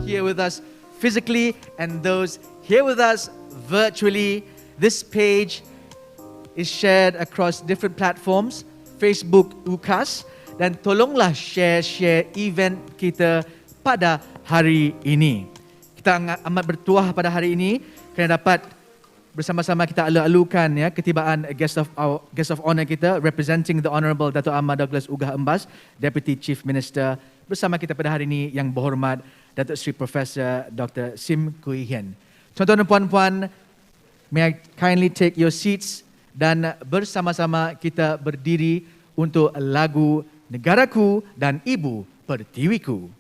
here with us physically and those here with us virtually. This page is shared across different platforms, Facebook UKAS, dan tolonglah share event kita pada hari ini. Kita amat bertuah pada hari ini kerana dapat bersama-sama kita alu-alukan ya ketibaan guest of honor kita representing the Honourable Dato' Ahmad Douglas Ugah Embas, Deputy Chief Minister, bersama kita pada hari ini yang berhormat Datuk Seri Profesor Dr. Sim Kui Hian. Tuan-tuan dan puan-puan, may I kindly take your seats dan bersama-sama kita berdiri untuk lagu Negaraku dan Ibu Pertiwiku.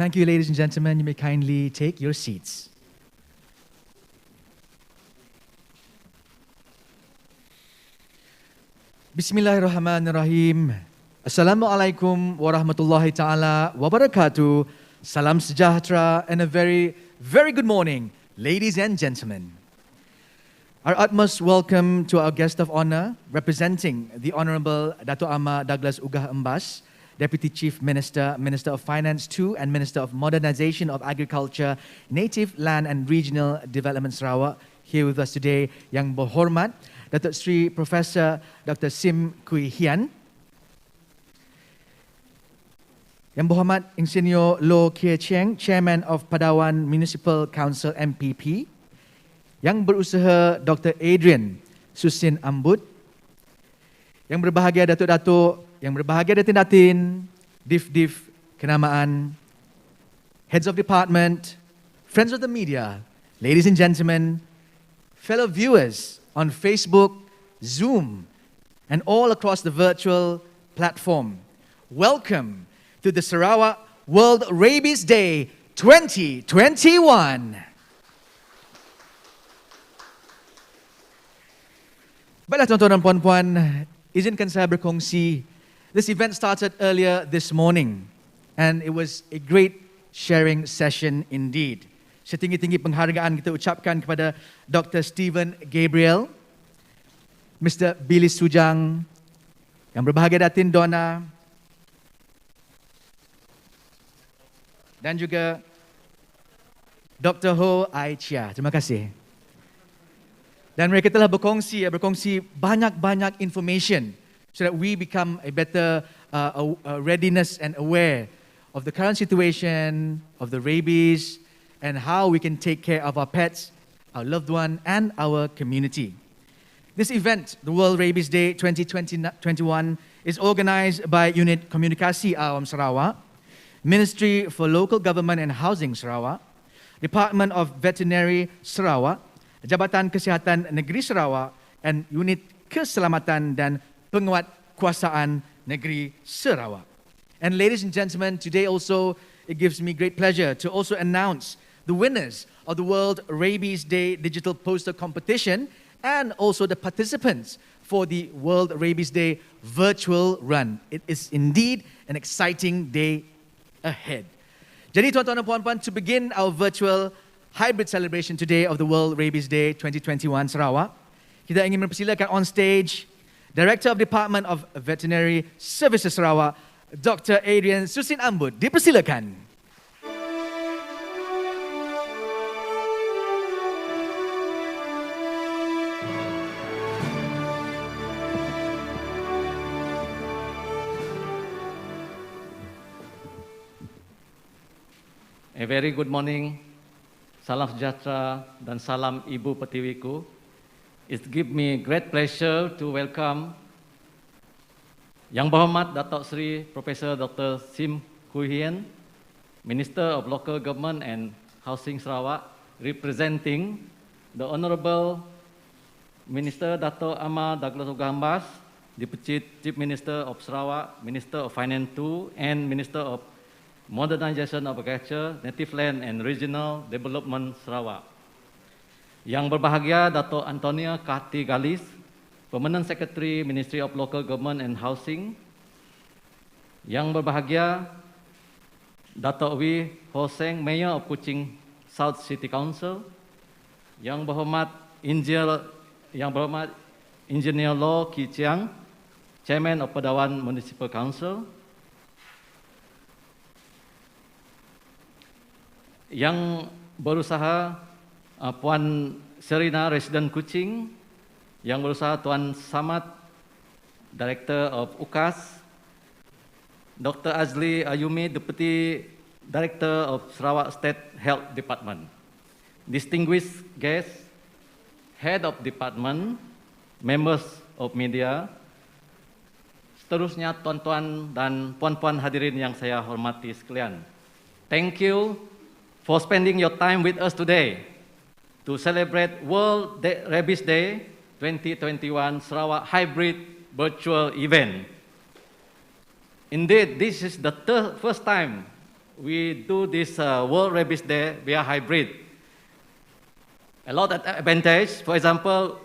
Thank you, ladies and gentlemen. You may kindly take your seats. Bismillahirrahmanirrahim. Assalamualaikum warahmatullahi ta'ala wabarakatuh. Salam sejahtera and a very, very good morning, ladies and gentlemen. Our utmost welcome to our guest of honor, representing the Honourable Dato' Ahmad Douglas Ugah Embas, Deputy Chief Minister, Minister of Finance II and Minister of Modernisation of Agriculture, Native Land and Regional Development Sarawak, here with us today, Yang Berhormat Datuk Seri Profesor Dr. Sim Kui Hian, Yang Berhormat Insinyur Loh Kie Cheng, Chairman of Padawan Municipal Council MPP, Yang Berusaha Dr. Adrian Susin Ambut, Yang Berbahagia Datuk-Datuk, Yang Berbahagia Datin-Datin, Div-Div Kenamaan, Heads of Department, Friends of the Media, ladies and gentlemen, fellow viewers on Facebook, Zoom, and all across the virtual platform. Welcome to the Sarawak World Rabies Day 2021. Baiklah tuan-tuan dan puan-puan, izinkan saya berkongsi. This event started earlier this morning and it was a great sharing session indeed. setinggi-tinggi penghargaan kita ucapkan kepada Dr. Stephen Gabriel, Mr. Billy Sujang, yang berbahagia Datin Donna, dan juga Dr. Ho Ai Chia. Terima kasih. Dan mereka telah berkongsi banyak-banyak information so that we become a better readiness and aware of the current situation of the rabies and how we can take care of our pets, our loved one, and our community. This event, the World Rabies Day 2021, is organized by Unit Komunikasi Awam Sarawak, Ministry for Local Government and Housing Sarawak, Department of Veterinary Sarawak, Jabatan Kesihatan Negeri Sarawak, and Unit Keselamatan dan Penguatkuasaan Negeri Sarawak. And ladies and gentlemen, today also it gives me great pleasure to also announce the winners of the World Rabies Day Digital Poster Competition and also the participants for the World Rabies Day Virtual Run. It is indeed an exciting day ahead. Jadi tuan-tuan dan puan-puan, to begin our virtual hybrid celebration today of the World Rabies Day 2021 Sarawak, kita ingin mempersilakan on stage Director of Department of Veterinary Services Sarawak, Dr. Adrian Susin Ambut. Dipersilakan. A very good morning, salam sejahtera dan salam Ibu Pertiwiku. It gives me great pleasure to welcome Yang Berhormat Datuk Seri Profesor Dr. Sim Hui Hien, Minister of Local Government and Housing Sarawak, representing the Honourable Minister Dato' Amar Douglas Ogahambas, Deputy Chief Minister of Sarawak, Minister of Finance too, and Minister of Modernization of Agriculture, Native Land and Regional Development Sarawak. Yang berbahagia Dato' Antonia Kahti Galis, Permanent Secretary Ministry of Local Government and Housing. Yang berbahagia Dato' Wee Ho Seng, Mayor of Kuching South City Council. Yang berhormat Engineer Law Ki Chiang, Chairman of Pedawan Municipal Council. Yang berusaha Puan Serina, Resident Kuching. Yang berusaha Tuan Samad, Director of UKAS. Dr. Azli Ayumi, Deputy Director of Sarawak State Health Department. Distinguished guests, Head of Department, members of media, seterusnya tuan-tuan dan puan-puan hadirin yang saya hormati sekalian. Thank you for spending your time with us today to celebrate World Rabies Day 2021 Sarawak Hybrid Virtual Event. Indeed, this is the first time we do this World Rabies Day via hybrid. A lot of advantage. For example,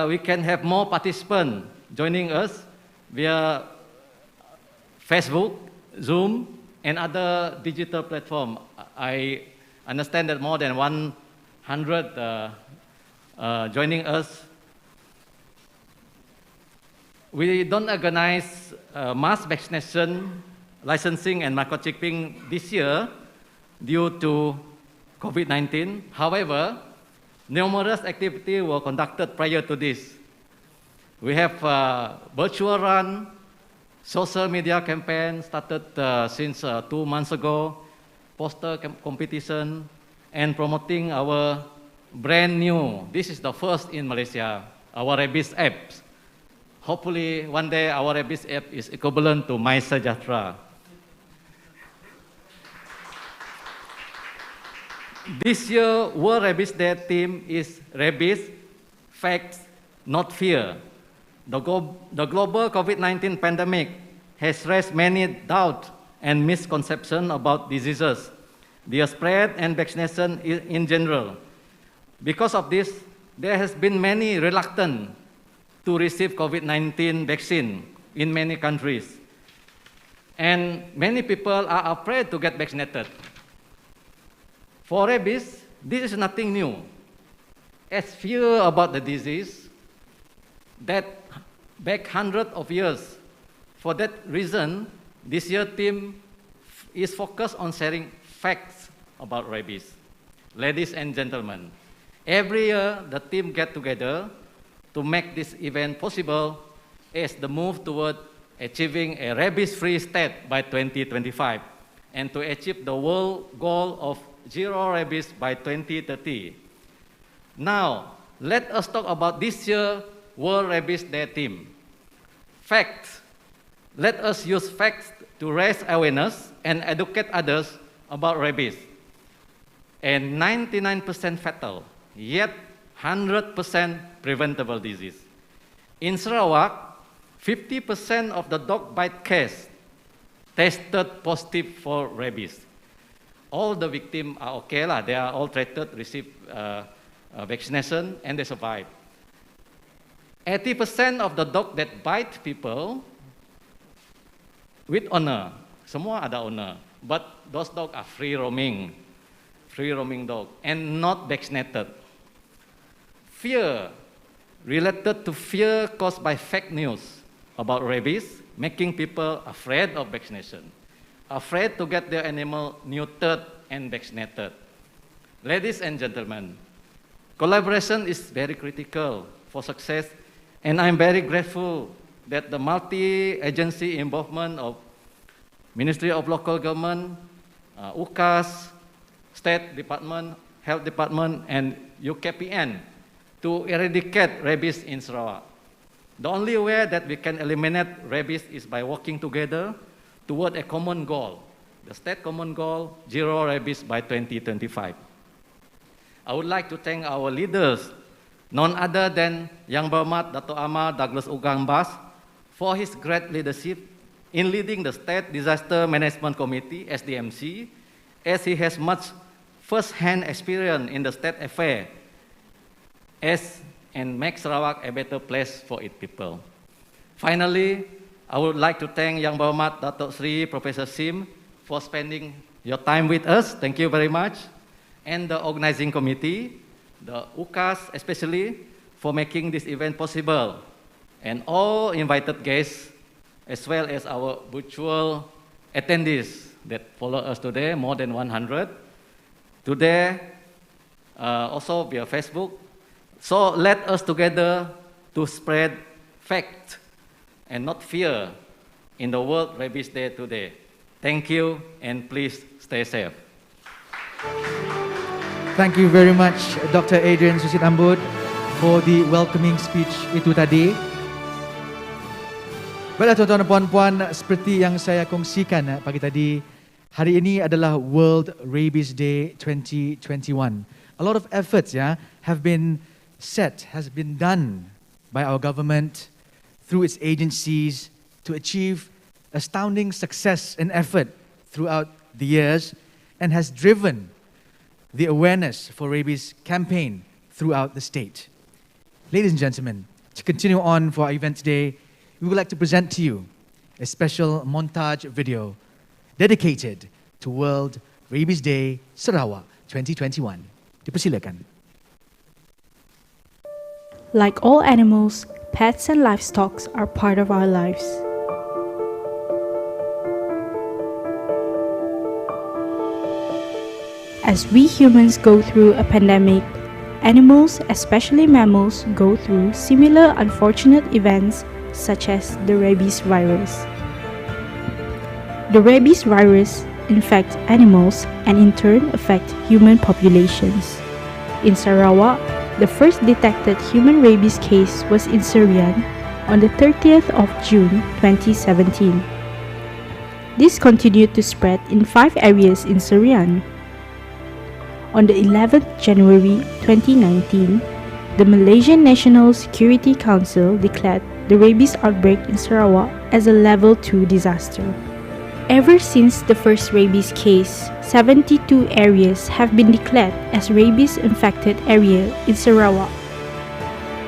we can have more participants joining us via Facebook, Zoom, and other digital platforms. I understand that more than 100 joining us. We don't organize mass vaccination, licensing, and microchipping this year due to COVID-19. However, numerous activities were conducted prior to this. We have virtual run, social media campaign started since 2 months ago, poster competition, and promoting our brand new, this is the first in Malaysia, our Rabies app. Hopefully, one day our Rabies app is equivalent to My Sejahtera. This year, World Rabies Day theme is Rabies, Facts, Not Fear. The global COVID-19 pandemic has raised many doubts and misconceptions about diseases, their spread and vaccination in general. Because of this, there has been many reluctant to receive COVID-19 vaccine in many countries. And many people are afraid to get vaccinated. For rabies, this is nothing new. As fear about the disease, that back hundreds of years. For that reason, this year team is focused on sharing facts about rabies. Ladies and gentlemen, every year the team get together to make this event possible as the move toward achieving a rabies-free state by 2025 and to achieve the world goal of zero rabies by 2030. Now, let us talk about this year's World Rabies Day theme. Facts. Let us use facts to raise awareness and educate others about rabies. And 99% fatal, yet 100% preventable disease. In Sarawak, 50% of the dog bite case tested positive for rabies. All the victims are okay, they are all treated, receive vaccination, and they survive. 80% of the dog that bite people with owner, semua ada owner, but those dogs are free roaming dog, and not vaccinated. Fear, related to fear caused by fake news about rabies, making people afraid of vaccination, afraid to get their animal neutered and vaccinated. Ladies and gentlemen, collaboration is very critical for success, and I'm very grateful that the multi-agency involvement of Ministry of Local Government, UKAS, State Department, Health Department, and UKPN to eradicate rabies in Sarawak. The only way that we can eliminate rabies is by working together toward a common goal, the state common goal, zero rabies by 2025. I would like to thank our leaders, none other than Yang Berhormat Dato' Amar Douglas Ugang Bas, for his great leadership in leading the State Disaster Management Committee, SDMC, as he has much first-hand experience in the state affair and make Sarawak a better place for its people. Finally, I would like to thank Yang Berhormat Dato' Sri Professor Sim for spending your time with us. Thank you very much. And the organizing committee, the UKAS especially, for making this event possible. And all invited guests, as well as our virtual attendees that follow us today, more than 100. Today, also via Facebook. So let us together to spread fact and not fear in the World Rabies Day today. Thank you, and please stay safe. Thank you very much, Dr. Adrian Susit Ambud, for the welcoming speech itu tadi. Baiklah tuan-tuan dan puan-puan, seperti yang saya kongsikan pagi tadi, hari ini adalah World Rabies Day 2021. A lot of efforts have been done by our government through its agencies to achieve astounding success and effort throughout the years, and has driven the awareness for rabies campaign throughout the state. Ladies and gentlemen, to continue on for our event today, we would like to present to you a special montage video dedicated to World Rabies Day Sarawak 2021. Dipersilakan. Like all animals, pets and livestock are part of our lives. As we humans go through a pandemic, animals, especially mammals, go through similar unfortunate events such as the rabies virus. The rabies virus infects animals and in turn affect human populations. In Sarawak, the first detected human rabies case was in Siaran on the 30th of June 2017. This continued to spread in 5 areas in Siaran. On the 11th January 2019, the Malaysian National Security Council declared the rabies outbreak in Sarawak as a level 2 disaster. Ever since the first rabies case, 72 areas have been declared as rabies-infected area in Sarawak.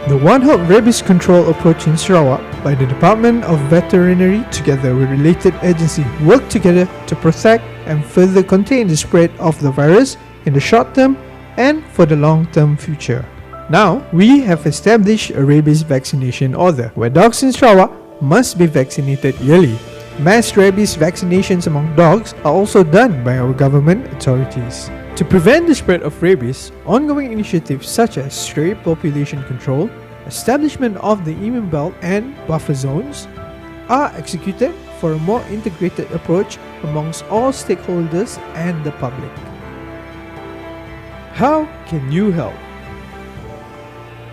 The One Health Rabies Control approach in Sarawak by the Department of Veterinary together with related agencies work together to protect and further contain the spread of the virus in the short term and for the long-term future. Now, we have established a rabies vaccination order where dogs in Sarawak must be vaccinated yearly. Mass rabies vaccinations among dogs are also done by our government authorities. To prevent the spread of rabies, ongoing initiatives such as stray population control, establishment of the immune belt and buffer zones are executed for a more integrated approach amongst all stakeholders and the public. How can you help?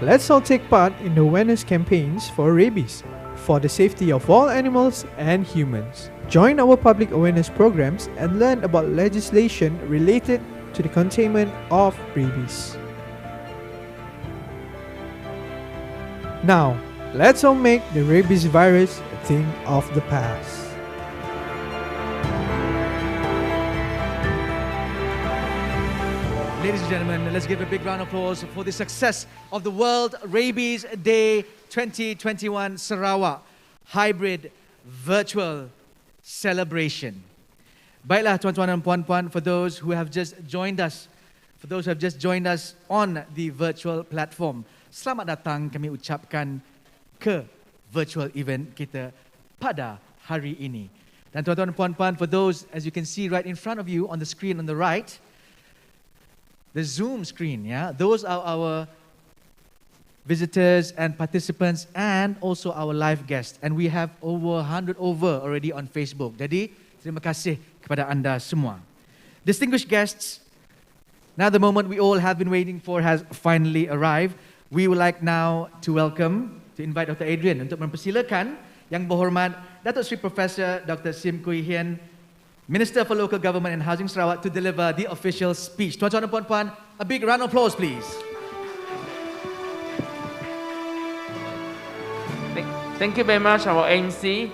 Let's all take part in the awareness campaigns for rabies, for the safety of all animals and humans. Join our public awareness programs and learn about legislation related to the containment of rabies. Now, let's all make the rabies virus a thing of the past. Ladies and gentlemen, let's give a big round of applause for the success of the World Rabies Day 2021 Sarawak Hybrid Virtual Celebration. Baiklah tuan-tuan dan puan-puan, for those who have just joined us, on the virtual platform, selamat datang kami ucapkan ke virtual event kita pada hari ini. Dan tuan-tuan dan puan-puan, for those, as you can see right in front of you on the screen on the right, the Zoom screen, those are our visitors and participants and also our live guests. And we have over 100 already on Facebook. Jadi, terima kasih kepada anda semua. Distinguished guests, now the moment we all have been waiting for has finally arrived. We would like now to invite Dr. Adrian untuk mempersilakan Yang Berhormat Datuk Seri Profesor Dr. Sim Kui Hian, Minister for Local Government and Housing Sarawak, to deliver the official speech. Tuan-tuan dan puan-puan, a big round of applause, please. Thank you very much, our MC.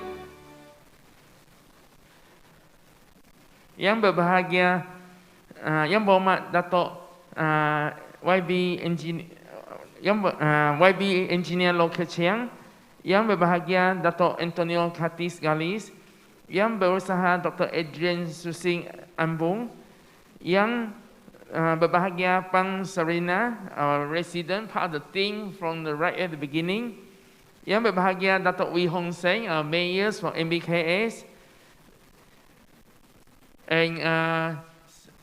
Yang berbahagia, Yang Berhormat Datuk YB Engineer Local Chiang, Yang berbahagia Datuk Antonio Katis Galis, Yang Berusaha Dr. Adrian Susing Ambung, Yang berbahagia Pang Sarina, our resident, part of the team from the right at the beginning, Yang berbahagia Datuk Wee Hong Seng, our mayors from MBKS, and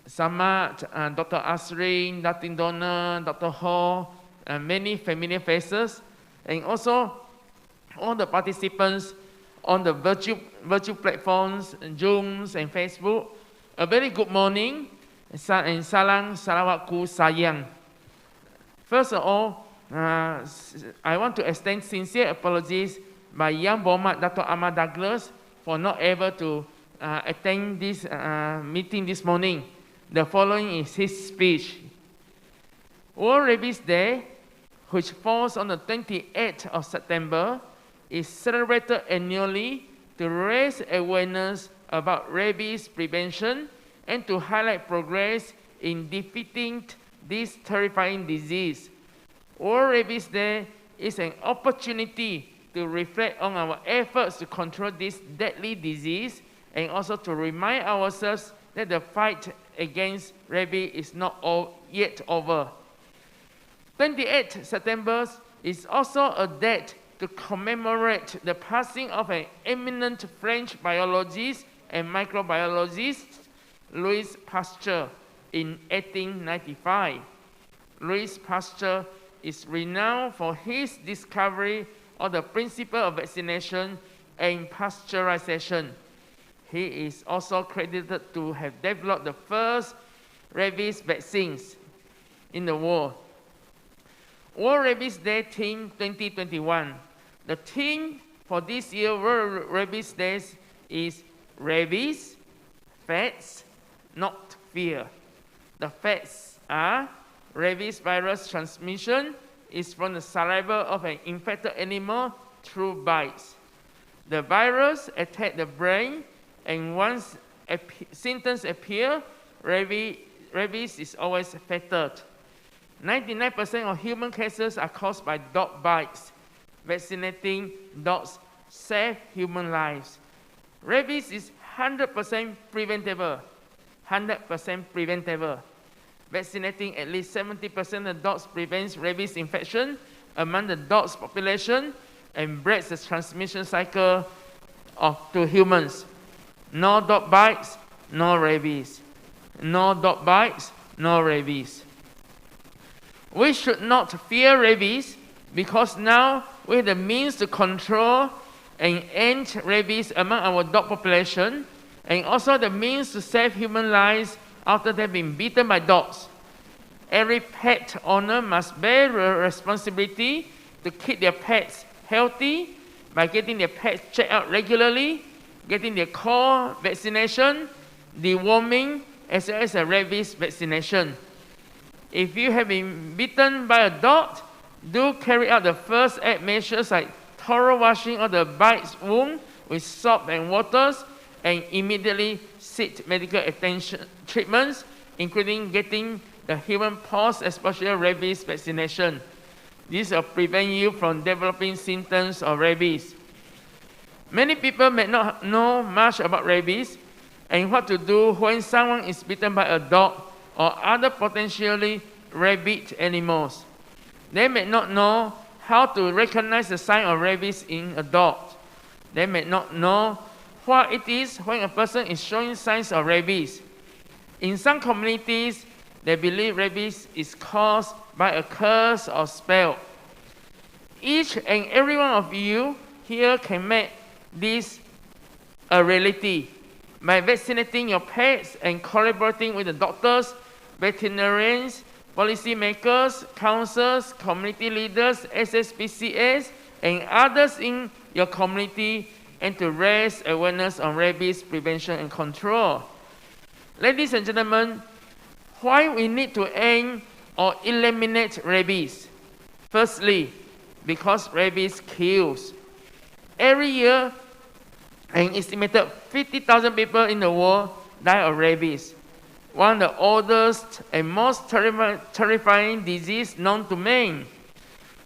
Samad, Dr. Asrin, Datin Donna, Dr. Ho, many familiar faces, and also all the participants on the virtual platforms, Zooms and Facebook. A very good morning, and salam Sarawakku sayang. First of all, I want to extend sincere apologies by Yang Berhormat Dato' Ahmad Douglas for not able to attend this meeting this morning. The following is his speech. World Rabies Day, which falls on the 28th of September, is celebrated annually to raise awareness about rabies prevention and to highlight progress in defeating this terrifying disease. World Rabies Day is an opportunity to reflect on our efforts to control this deadly disease and also to remind ourselves that the fight against rabies is not yet over. 28th September is also a date to commemorate the passing of an eminent French biologist and microbiologist, Louis Pasteur, in 1895. Louis Pasteur is renowned for his discovery of the principle of vaccination and pasteurization. He is also credited to have developed the first rabies vaccines in the world. World Rabies Day theme 2021. The theme for this year World Rabies Day is rabies, facts, not fear. The facts are rabies virus transmission is from the saliva of an infected animal through bites. The virus attacks the brain, and once symptoms appear, rabies is always fatal. 99% of human cases are caused by dog bites. Vaccinating dogs save human lives. Rabies is 100% preventable. 100% preventable. vaccinating at least 70% of dogs prevents rabies infection among the dogs population and breaks the transmission cycle to humans. No dog bites, no rabies. No dog bites, no rabies. We should not fear rabies because now we have the means to control and end rabies among our dog population, and also the means to save human lives after they've been bitten by dogs. Every pet owner must bear the responsibility to keep their pets healthy by getting their pets checked out regularly, getting their core vaccination, deworming, as well as a rabies vaccination. If you have been bitten by a dog, do carry out the first aid measures like thorough washing of the bite wound with soap and waters, and immediately seek medical attention treatments, including getting the human post-exposure rabies vaccination. This will prevent you from developing symptoms of rabies. Many people may not know much about rabies and what to do when someone is bitten by a dog or other potentially rabid animals. They may not know how to recognize the sign of rabies in a dog. They may not know what it is when a person is showing signs of rabies. In some communities, they believe rabies is caused by a curse or spell. Each and every one of you here can make this a reality by vaccinating your pets and collaborating with the doctors, veterinarians, policymakers, councils, community leaders, SSPCS, and others in your community, and to raise awareness on rabies prevention and control. Ladies and gentlemen, why we need to end or eliminate rabies? Firstly, because rabies kills. Every year, an estimated 50,000 people in the world die of rabies, one of the oldest and most terrifying disease known to man.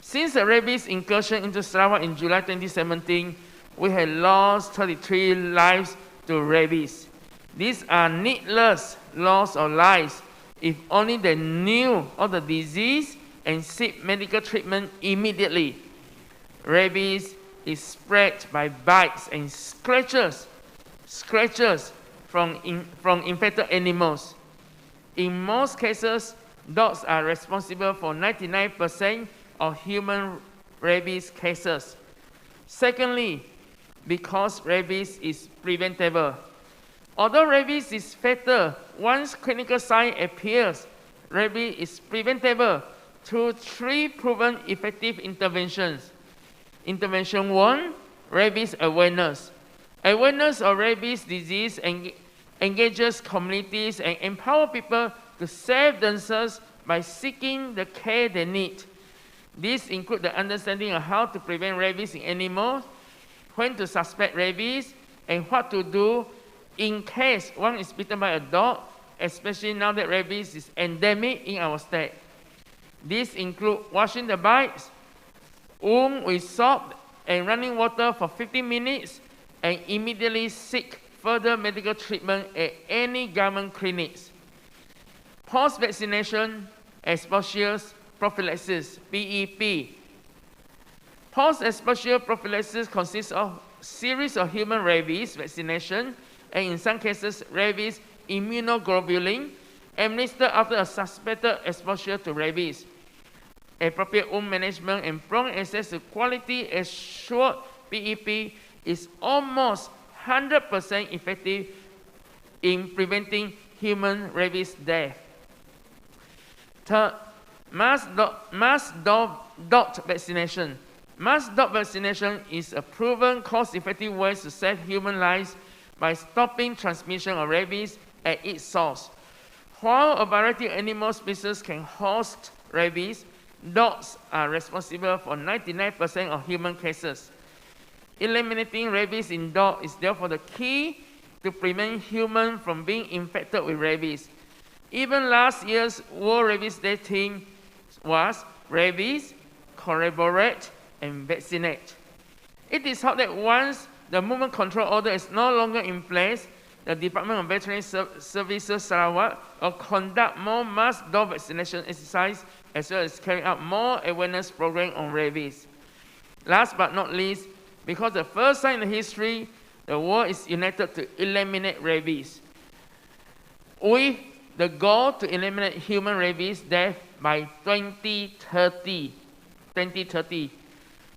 Since the rabies incursion into Sarawak in July 2017, we have lost 33 lives to rabies. These are needless loss of lives if only they knew of the disease and seek medical treatment immediately. Rabies is spread by bites and scratches from infected animals. In most cases, dogs are responsible for 99% of human rabies cases. Secondly, because rabies is preventable. Although rabies is fatal, once clinical sign appears, rabies is preventable through 3 proven effective interventions. Intervention 1, rabies awareness. Awareness of rabies disease engages communities and empower people to save themselves by seeking the care they need. This includes the understanding of how to prevent rabies in animals, when to suspect rabies, and what to do in case one is bitten by a dog, especially now that rabies is endemic in our state. This includes washing the bites, wound with soap and running water for 15 minutes, and immediately seek further medical treatment at any government clinics. Post-vaccination exposure prophylaxis, PEP. Post-exposure prophylaxis consists of a series of human rabies vaccination, and in some cases, rabies immunoglobulin administered after a suspected exposure to rabies. Appropriate wound management and prompt access to quality assured PEP is almost 100% effective in preventing human rabies death. Third, mass dog vaccination. Mass dog vaccination is a proven cost-effective way to save human lives by stopping transmission of rabies at its source. While a variety of animal species can host rabies, dogs are responsible for 99% of human cases. Eliminating rabies in dogs is therefore the key to prevent humans from being infected with rabies. Even last year's World Rabies Day theme was rabies, collaborate, and vaccinate. It is hoped that once the movement control order is no longer in place, the Department of Veterinary Services Sarawak will conduct more mass dog vaccination exercise as well as carry out more awareness programs on rabies. Last but not least, because the first time in history, the world is united to eliminate rabies, with the goal to eliminate human rabies death by 2030.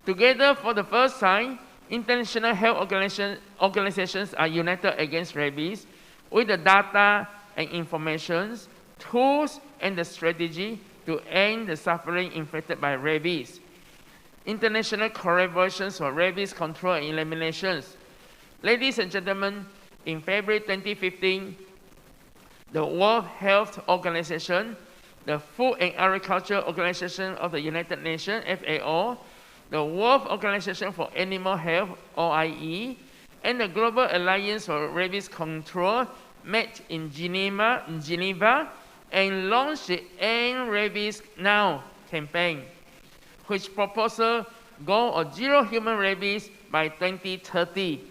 Together, for the first time, international health organizations are united against rabies with the data and information, tools, and the strategy to end the suffering inflicted by rabies. International collaborations for rabies control and eliminations. Ladies and gentlemen, in February 2015, the World Health Organization, the Food and Agriculture Organization of the United Nations, FAO, the World Organization for Animal Health, OIE, and the Global Alliance for Rabies Control met in Geneva, and launched the End Rabies Now campaign, which proposal goal of zero human rabies by 2030.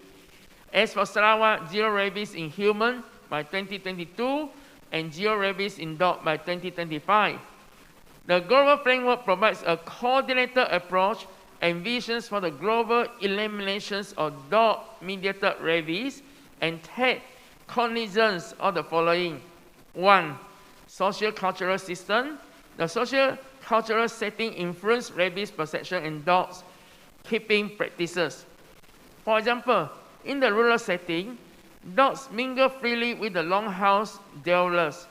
As for Sarawak, zero rabies in human by 2022 and zero rabies in dog by 2025. The global framework provides a coordinated approach and visions for the global eliminations of dog-mediated rabies and take cognizance of the following. 1. Socio-cultural system. The social-cultural setting influences rabies perception and dogs keeping practices. For example, in the rural setting, dogs mingle freely with the longhouse dwellers.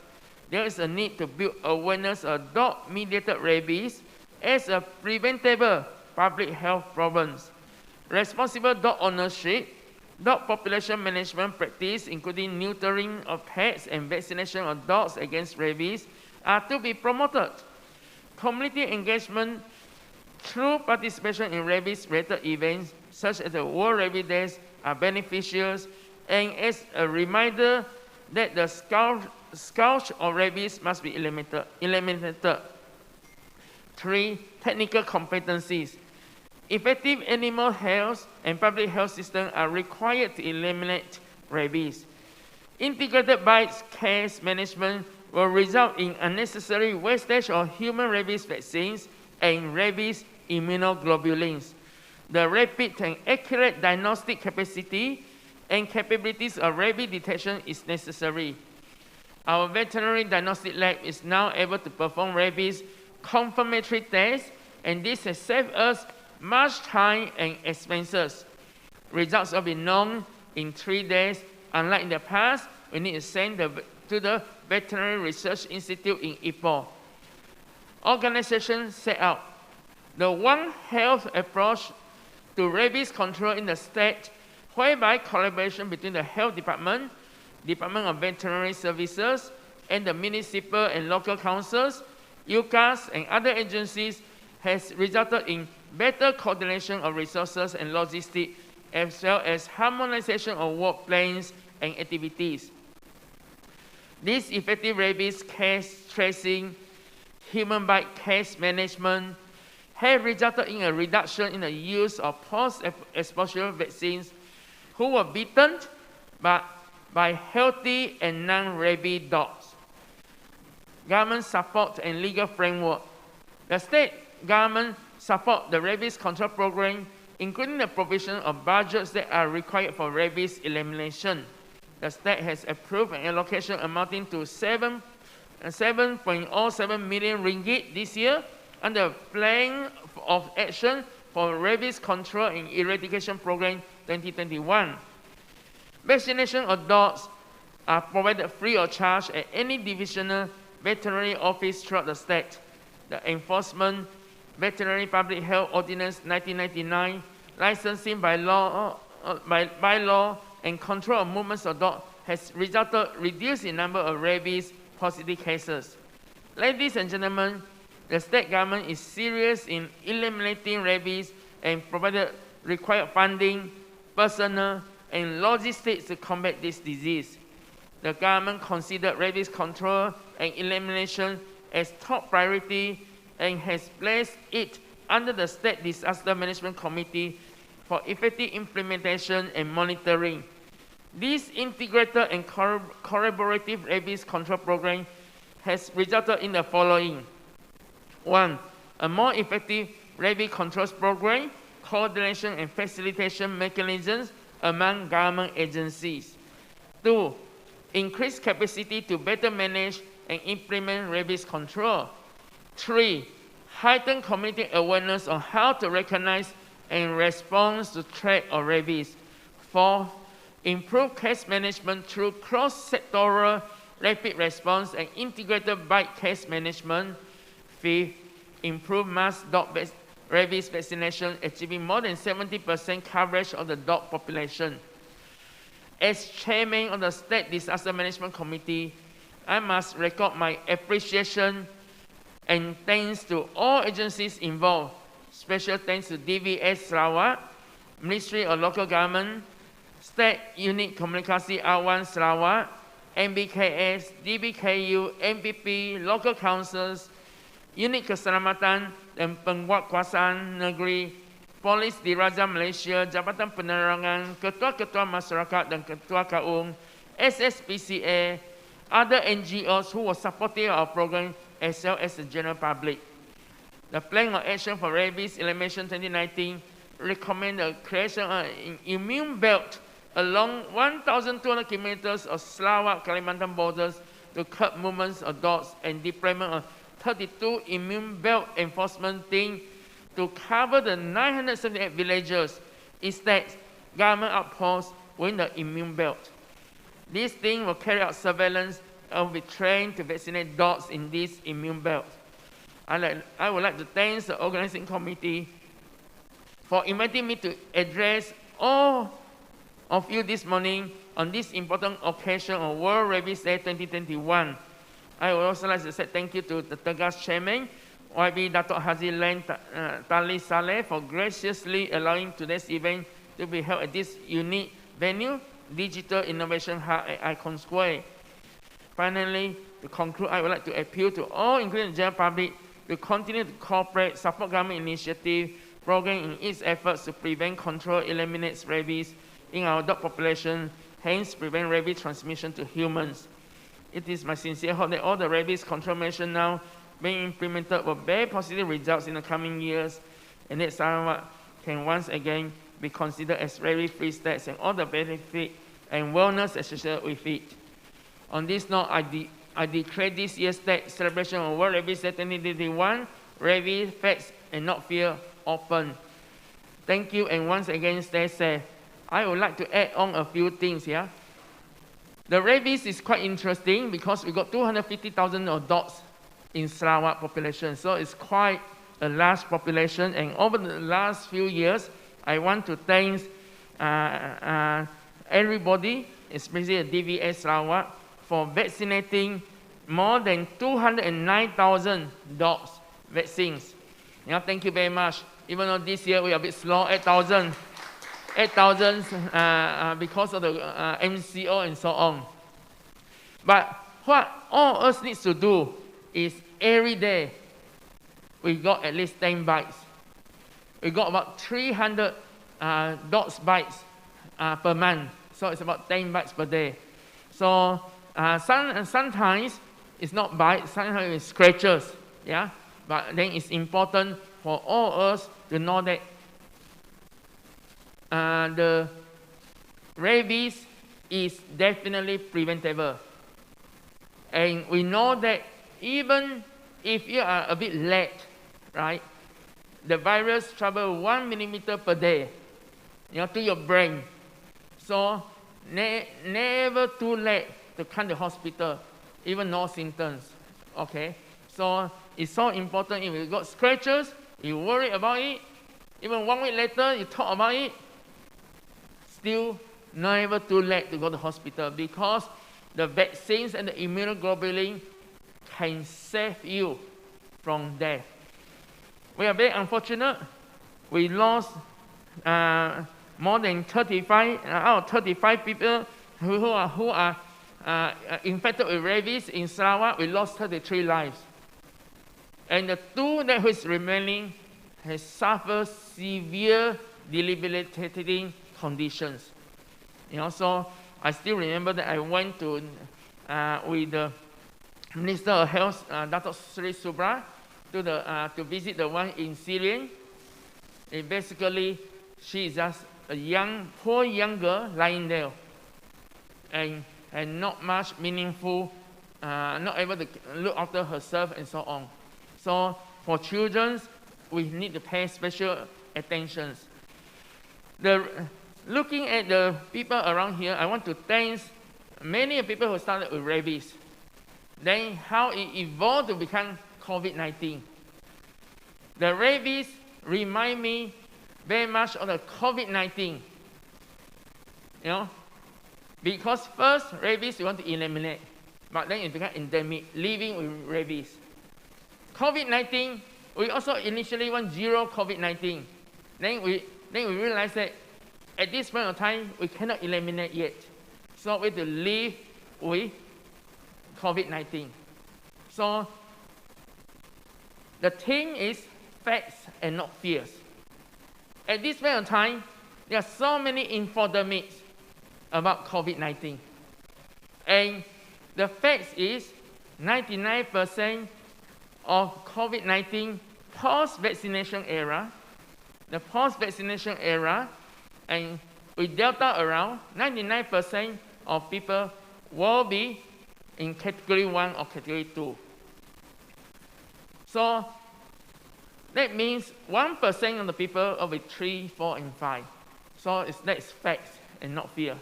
There is a need to build awareness of dog-mediated rabies as a preventable public health problem. Responsible dog ownership, dog population management practice, including neutering of pets and vaccination of dogs against rabies, are to be promoted. Community engagement through participation in rabies-related events, such as the World Rabies Days, are beneficial, and as a reminder that the scourge of rabies must be eliminated. 3. Technical competencies. Effective animal health and public health systems are required to eliminate rabies. Integrated bite case management will result in unnecessary wastage of human rabies vaccines and rabies immunoglobulins. The rapid and accurate diagnostic capacity and capabilities of rabies detection is necessary. Our veterinary diagnostic lab is now able to perform rabies confirmatory tests, and this has saved us much time and expenses. Results will be known in 3 days. Unlike in the past, we need to send to the Veterinary Research Institute in Ipoh. Organization set up the One Health approach to rabies control in the state, whereby collaboration between the Health Department, Department of Veterinary Services, and the municipal and local councils, UCAS, and other agencies has resulted in better coordination of resources and logistics, as well as harmonization of work plans and activities. This effective rabies case tracing, human bite case management have resulted in a reduction in the use of post-exposure vaccines who were bitten by healthy and non-rabies dogs. Government support and legal framework. The state government support the rabies control program, including the provision of budgets that are required for rabies elimination. The state has approved an allocation amounting to 7.07 million ringgit this year under Plan of Action for Rabies Control and Eradication Program 2021. Vaccination of dogs are provided free of charge at any divisional veterinary office throughout the state. The Enforcement Veterinary Public Health Ordinance 1999, licensing by law and control of movements of dogs has resulted reduced in number of rabies positive cases. Ladies and gentlemen, the state government is serious in eliminating rabies and provided required funding, personnel, and logistics to combat this disease. The government considered rabies control and elimination as top priority and has placed it under the State Disaster Management Committee for effective implementation and monitoring. This integrated and collaborative rabies control program has resulted in the following. 1. A more effective rabies control program, coordination and facilitation mechanisms among government agencies. 2. Increased capacity to better manage and implement rabies control. 3. Heightened community awareness on how to recognize and respond to threat of rabies. 4. Improve case management through cross-sectoral rapid response and integrated bite case management. 5. Improve mass dog rabies vaccination, achieving more than 70% coverage of the dog population. As chairman of the State Disaster Management Committee, I must record my appreciation and thanks to all agencies involved. Special thanks to DVS Sarawak, Ministry of Local Government, State Unit Komunikasi Awan Sarawak, MBKS, DBKU, MPP, local councils, Unit Keselamatan dan Penguatkuasaan Negeri, Polis Diraja Malaysia, Jabatan Penerangan, Ketua-Ketua Masyarakat dan Ketua Kaum, SSPCA, other NGOs who were supporting our program, as well as the general public. The Plan of Action for Rabies Elimination 2019 recommend the creation of an immune belt along 1,200 kilometers of Sarawak Kalimantan borders to curb movements of dogs and deployment of 32 immune belt enforcement teams to cover the 978 villages, estates, government outposts within the immune belt. This team will carry out surveillance and will be trained to vaccinate dogs in this immune belt. I would like to thank the organizing committee for inviting me to address all of you this morning on this important occasion of World Rabies Day 2021. I would also like to say thank you to the Tegas Chairman, YB Dato' Haji Lain Tali Saleh, for graciously allowing today's event to be held at this unique venue, Digital Innovation Hub at Icon Square. Finally, to conclude, I would like to appeal to all, including the general public, to continue to cooperate, support government initiative, program in its efforts to prevent, control, eliminate rabies in our dog population, hence prevent rabies transmission to humans. It is my sincere hope that all the rabies control measures now being implemented will bear positive results in the coming years, and that Sarawak can once again be considered as rabies-free state and all the benefit and wellness associated with it. On this note, I declare this year's state celebration of World Rabies Day 2021, rabies, facts, and not fear, open. Thank you, and once again, stay safe. I would like to add on a few things here. The rabies is quite interesting because we got 250,000 of dogs in Sarawak population, so it's quite a large population. And over the last few years, I want to thank everybody, especially the DVS Sarawak, for vaccinating more than 209,000 dogs vaccines. Thank you very much. Even though this year we are a bit slow, 8,000 because of the MCO and so on. But what all of us needs to do is every day we got at least 10 bites. We got about 300 dogs bites per month. So it's about 10 bites per day. So sometimes it's not bites, sometimes it's scratches. Yeah? But then it's important for all of us to know that the rabies is definitely preventable. And we know that even if you are a bit late, right, the virus travels 1 millimeter per day, to your brain. So never too late to come to hospital, even no symptoms. Okay, so it's so important. If you got scratches, you worry about it. Even 1 week later, you talk about it. Still, never too late to go to hospital because the vaccines and the immunoglobulin can save you from death. We are very unfortunate. We lost more than 35 out of 35 people who are infected with rabies in Sarawak. We lost 33 lives. And the two that is remaining has suffered severe debilitating conditions. So I still remember that I went to with the Minister of Health, Dr. Sri Subra, to visit the one in Syrian. And basically, she is just a poor young girl lying there, and not much meaningful, not able to look after herself and so on. So for children, we need to pay special attention. Looking at the people around here, I want to thank many people who started with rabies. Then how it evolved to become COVID-19. The rabies remind me very much of the COVID-19. You know, because first rabies we want to eliminate, but then it became endemic, living with rabies. COVID-19, we also initially want zero COVID-19. Then we realized that at this point of time, we cannot eliminate yet. So we have to live with COVID-19. So the thing is facts and not fears. At this point of time, there are so many infodemics about COVID-19. And the fact is 99% of COVID-19 post-vaccination era, the post-vaccination era, and with Delta around, 99% of people will be in category 1 or category 2. So that means 1% of the people will be 3, 4, and 5. So that's facts and not fear.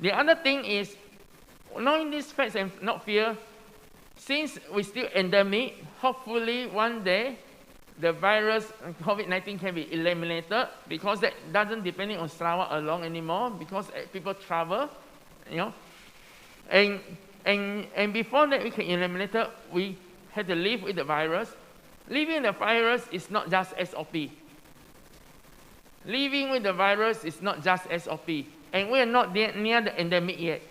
The other thing is, knowing these facts and not fear, since we're still endemic, hopefully one day the virus, COVID-19, can be eliminated, because that doesn't depend on Sarawak alone anymore, because people travel, you know. And before that we can eliminate it, we have to live with the virus. Living with the virus is not just SOP. Living with the virus is not just SOP. And we are not near the endemic yet.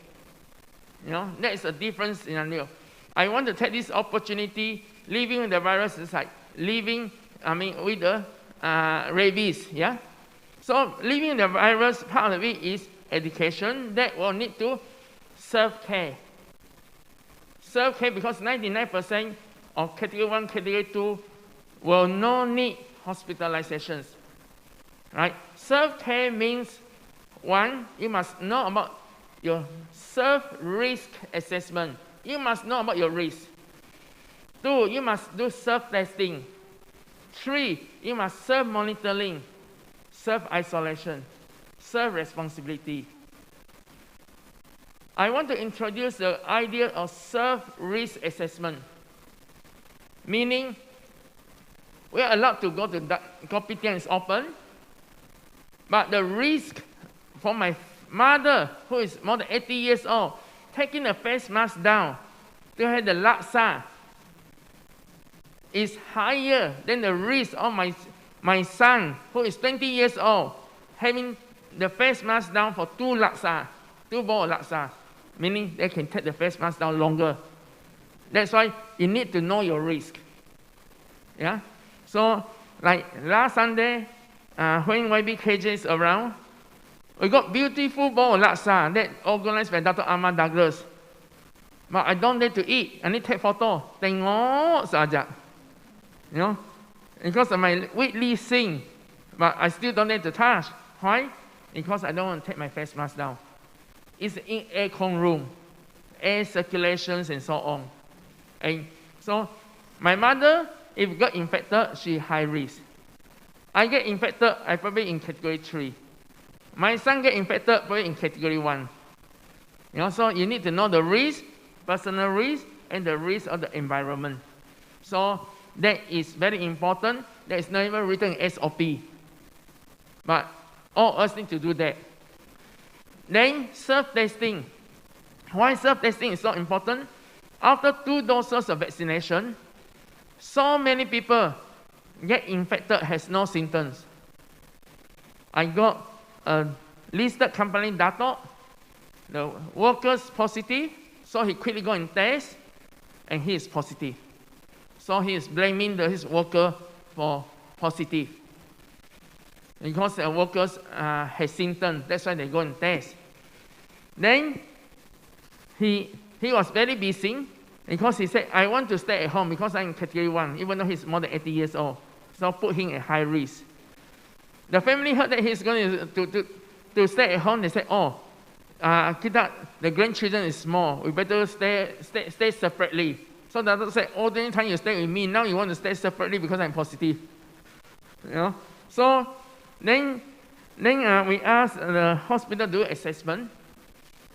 You know, that is a different scenario. I want to take this opportunity. Living with the virus is like living, with the rabies, yeah? So living with the virus, part of it is education. That will need to self-care. Self-care, because 99% of category 1, category 2 will not need hospitalizations, right? Self-care means, one, you must know about your self-risk assessment. You must know about your risk. 2, you must do self-testing. 3, you must self-monitoring, self-isolation, self-responsibility. I want to introduce the idea of self-risk assessment, meaning we are allowed to go to the kopitiam is open, but the risk for my mother, who is more than 80 years old, taking the face mask down to have the laksa is higher than the risk of my son, who is 20 years old, having the face mask down for 2 bowl of laksa, meaning they can take the face mask down longer. That's why you need to know your risk. Yeah? So, like last Sunday, when YBKJ is around, we got beautiful bowl of laksa that organized by Dr. Ahmad Douglas. But I don't need to eat. I need to take photo. Tengok saja. You know, because of my weekly thing, but I still don't need to touch. Why? Because I don't want to take my face mask down. It's in aircon room, air circulations and so on. And so my mother, if got infected, she high risk. I get infected, I probably in category 3. My son get infected, probably in category 1. You know, so you need to know the risk, personal risk, and the risk of the environment. So that is very important. That is not even written in SOP. But all of us need to do that. Then self-testing. Why self-testing is so important? After 2 doses of vaccination, so many people get infected has no symptoms. I got a listed company data, the worker's positive, so he quickly go and test, and he is positive. So he is blaming his worker for positive. Because the workers have symptoms, that's why they go and test. Then he was very busy because he said, I want to stay at home because I'm category 1, even though he's more than 80 years old. So put him at high risk. The family heard that he's going to stay at home. They said, oh, kita, the grandchildren is small. We better stay separately. So the doctor said, oh, the only time you stay with me, now you want to stay separately because I'm positive. You know? So then we asked the hospital to do assessment.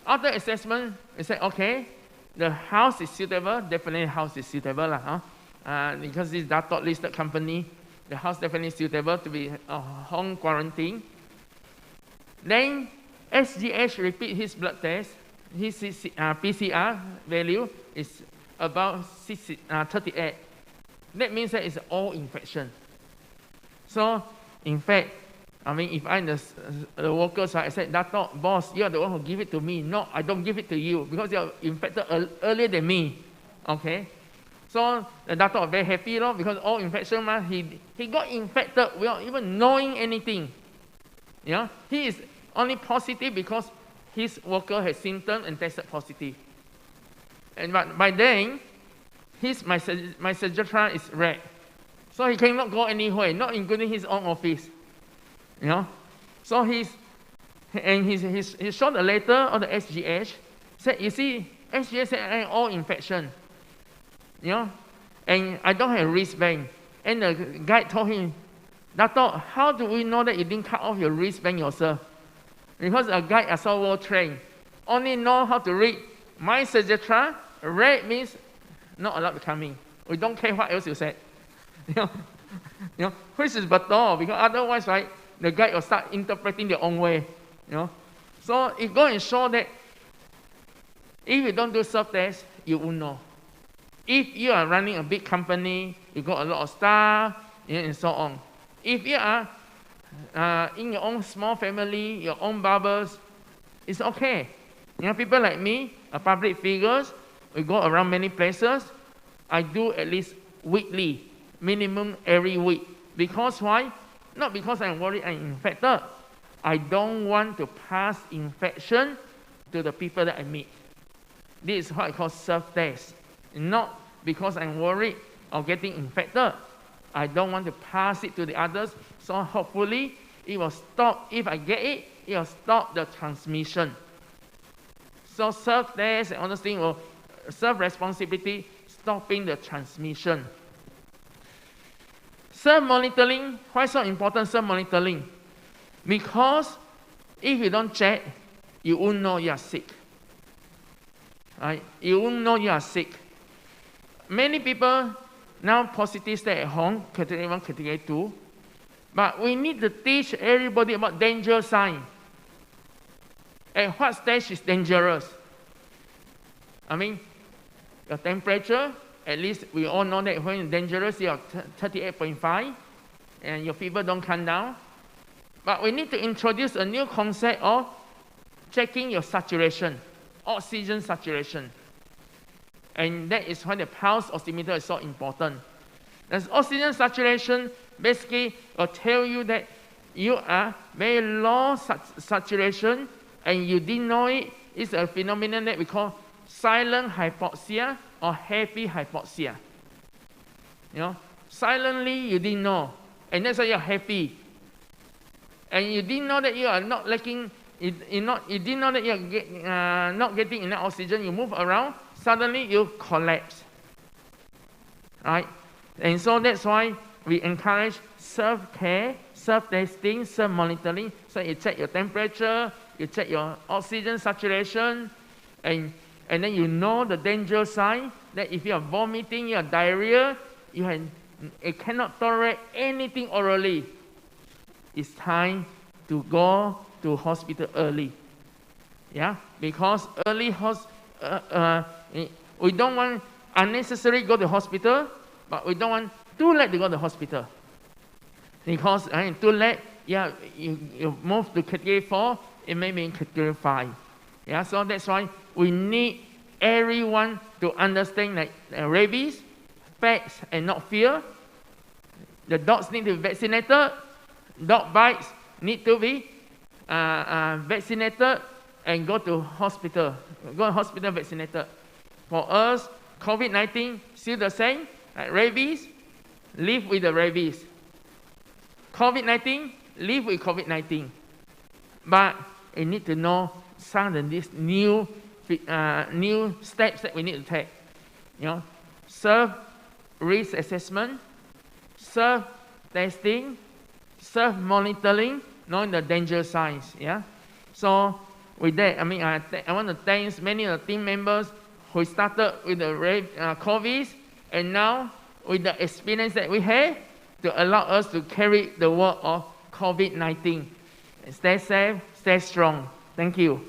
After assessment, we said, okay, the house is suitable. Definitely house is suitable. Because this Datuk listed company, the house definitely suitable to be home quarantine. Then SGH repeat his blood test. His PCR value is about 38. That means that it's all infection. So, in fact, I mean, if I'm the workers, I said, Datuk, boss, you're the one who give it to me. No, I don't give it to you because you're infected earlier than me. Okay? So, the Datuk very happy because all infection, he got infected without even knowing anything. Yeah? He is only positive because his worker has symptoms and tested positive. And but by then, my Sejahtera is red. So he cannot go anywhere, not including his own office. You know? So he showed a letter on the SGH, said, you see, SGH said I have all infection. You know? And I don't have wristband. And the guide told him, Datuk, how do we know that you didn't cut off your wristband yourself? Because a guide are so well trained, only know how to read my Sejahtera, red means not allowed to come in. We don't care what else you said. You know, which is betul, because otherwise, right, the guide will start interpreting their own way. You know, so it goes and show that if you don't do self-test, you won't know. If you are running a big company, you got a lot of staff, and so on. If you are in your own small family, your own bubbles, it's okay. You know, people like me, public figures, we go around many places. I do at least weekly, minimum every week. Because why? Not because I'm worried I'm infected. I don't want to pass infection to the people that I meet. This is what I call self-test. Not because I'm worried of getting infected. I don't want to pass it to the others. So hopefully, it will stop, if I get it, it will stop the transmission. So self-test and all those things will self-responsibility, stopping the transmission. Self-monitoring, why so important self-monitoring? Because if you don't check, you won't know you are sick. Right? You won't know you are sick. Many people now positive stay at home, category 1, category 2. But we need to teach everybody about danger sign. At what stage is dangerous? I mean, your temperature, at least we all know that when it's dangerous, you're 38.5, and your fever don't come down. But we need to introduce a new concept of checking your saturation, oxygen saturation. And that is why the pulse oximeter is so important. As oxygen saturation basically will tell you that you are very low saturation and you didn't know it. It's a phenomenon that we call silent hypoxia or heavy hypoxia. You know, silently you didn't know, and that's why you're happy. And you didn't know that you are not lacking. You didn't know that you're not getting enough oxygen. You move around, suddenly you collapse. Right? And so that's why we encourage self-care, self-testing, self-monitoring. So you check your temperature, you check your oxygen saturation, and then you know the danger sign that if you are vomiting, you have diarrhea, it cannot tolerate anything orally. It's time to go to hospital early. Yeah, because early we don't want unnecessarily go to hospital, but we don't want too late to go to hospital. Because too late, yeah, you move to category 4, it may be in category 5. Yeah, so that's why we need everyone to understand that rabies, facts and not fear. The dogs need to be vaccinated. Dog bites need to be vaccinated. and go to hospital vaccinated. For us, COVID-19 still the same. Rabies, live with the rabies. COVID-19, live with COVID-19. But we need to know some of these new steps that we need to take. Self risk assessment, self testing, self monitoring, knowing the danger signs. So with that, I want to thank many of the team members who started with the COVID, and now with the experience that we have to allow us to carry the work of COVID-19. Stay safe, stay strong. Thank you.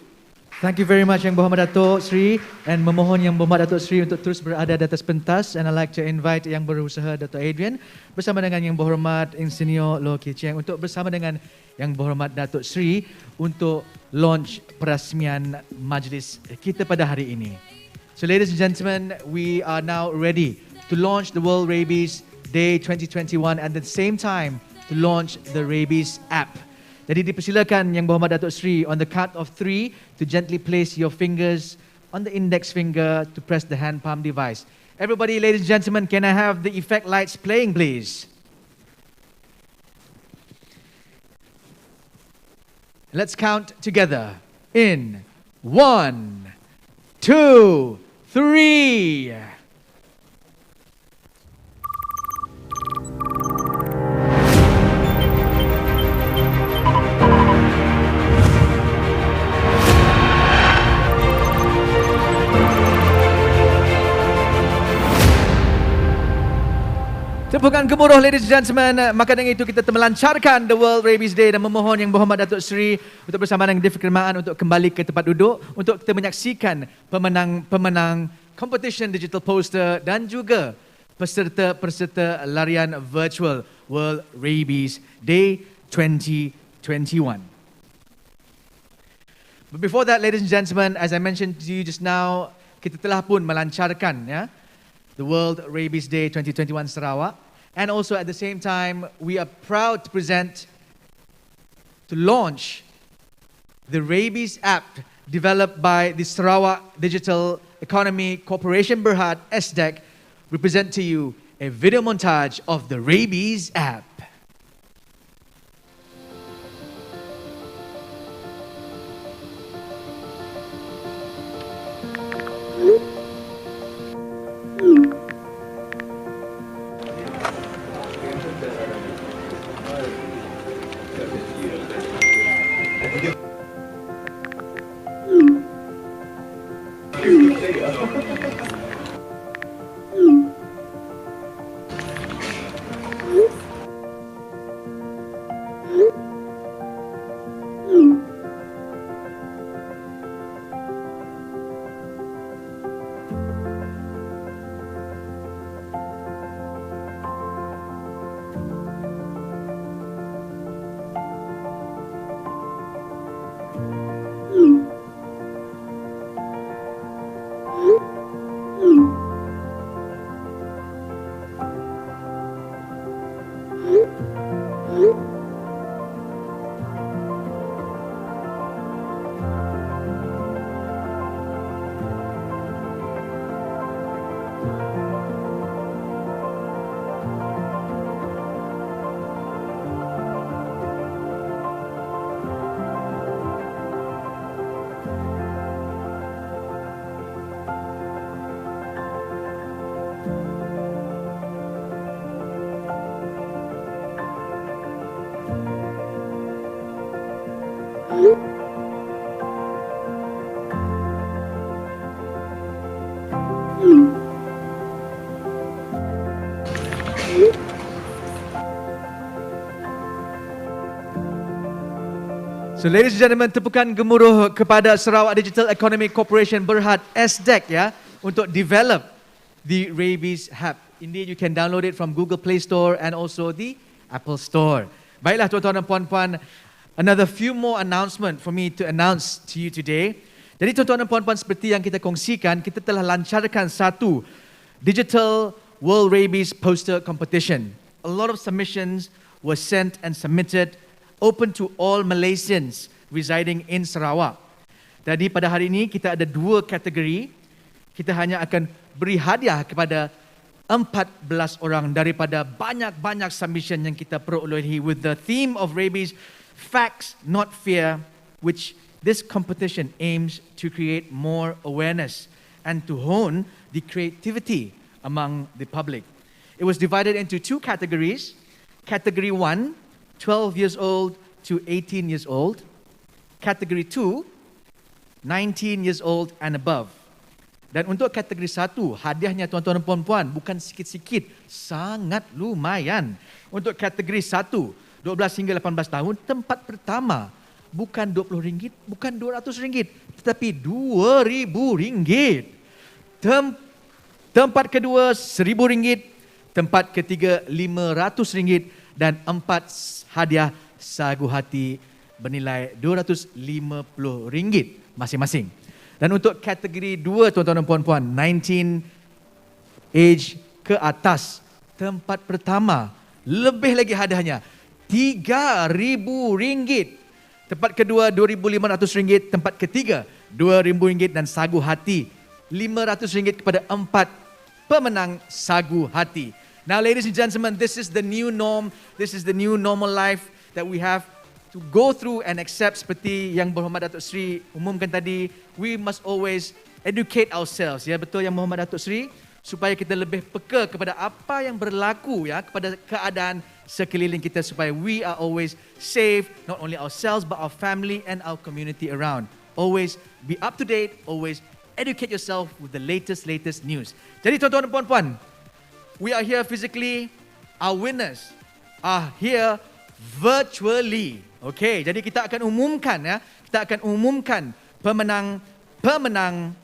Thank you very much Yang Berhormat Datuk Seri, and memohon Yang Berhormat Datuk Seri untuk terus berada di atas pentas, and I'd like to invite Yang Berusaha Datuk Adrian bersama dengan Yang Berhormat Insinyur Loh Kee Chieng untuk bersama dengan Yang Berhormat Datuk Seri untuk launch perasmian majlis kita pada hari ini. So ladies and gentlemen, we are now ready to launch the World Rabies Day 2021 and at the same time to launch the Rabies app. Jadi dipersilakan Yang Berhormat Datuk Seri on the count of 3 to gently place your fingers on the index finger to press the hand palm device. Everybody, ladies and gentlemen, can I have the effect lights playing please? Let's count together in 1, 2, 3. Tepukan gemuruh ladies and gentlemen. Maka dengan itu kita melancarkan the World Rabies Day dan memohon Yang Berhormat Datuk Seri untuk bersama dengan difirmaan untuk kembali ke tempat duduk untuk kita menyaksikan pemenang-pemenang competition digital poster dan juga peserta-peserta larian virtual World Rabies Day 2021. But before that, ladies and gentlemen, as I mentioned to you just now, kita telah pun melancarkan the World Rabies Day 2021 Sarawak. And also at the same time, we are proud to launch the Rabies app developed by the Sarawak Digital Economy Corporation Berhad, SDEC, represent to you a video montage of the Rabies app. So ladies and gentlemen, tepukan gemuruh kepada Sarawak Digital Economy Corporation Berhad, SDEC untuk develop the Rabies app. Indeed, you can download it from Google Play Store and also the Apple Store. Baiklah tuan-tuan dan puan-puan, another few more announcement for me to announce to you today. Jadi tuan-tuan dan puan-puan, seperti yang kita kongsikan, kita telah lancarkan satu Digital World Rabies Poster Competition. A lot of submissions were sent and submitted, open to all Malaysians residing in Sarawak. Jadi pada hari ini kita ada 2 kategori. Kita hanya akan beri hadiah kepada 14 orang daripada banyak-banyak submission yang kita perolehi with the theme of Rabies, Facts Not Fear, which this competition aims to create more awareness and to hone the creativity among the public. It was divided into 2 categories. Category 1, 12 years old to 18 years old. Category 2, 19 years old and above. Dan untuk kategori 1, hadiahnya tuan-tuan dan puan-puan bukan sikit-sikit, sangat lumayan. Untuk kategori 1, 12 hingga 18 tahun, tempat pertama bukan RM20, bukan RM200, tetapi RM2,000. Tempat kedua RM1,000, tempat ketiga RM500 dan 4 hadiah sagu hati bernilai RM250 masing-masing. Dan untuk kategori 2 tuan-tuan dan puan-puan, 19 age ke atas, tempat pertama lebih lagi hadiahnya RM3,000. Tempat kedua RM2,500, tempat ketiga RM2,000 dan sagu hati RM500 kepada 4 pemenang sagu hati. Now ladies and gentlemen, this is the new norm, this is the new normal life that we have to go through and accept. Seperti yang Berhormat Datuk Seri umumkan tadi, we must always educate ourselves, ya, betul yang Berhormat Datuk Seri, supaya kita lebih peka kepada apa yang berlaku, ya, kepada keadaan sekeliling kita, supaya we are always safe, not only ourselves but our family and our community around. Always be up to date, always educate yourself with the latest news. Jadi tuan-tuan dan puan-puan, we are here physically, our winners are here virtually. Okey, jadi kita akan umumkan, ya, kita akan umumkan pemenang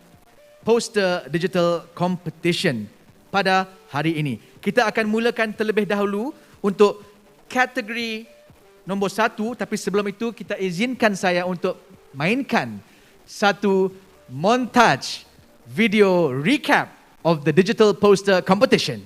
poster digital competition pada hari ini. Kita akan mulakan terlebih dahulu untuk kategori nombor 1, tapi sebelum itu kita izinkan saya untuk mainkan satu montage video recap of the digital poster competition.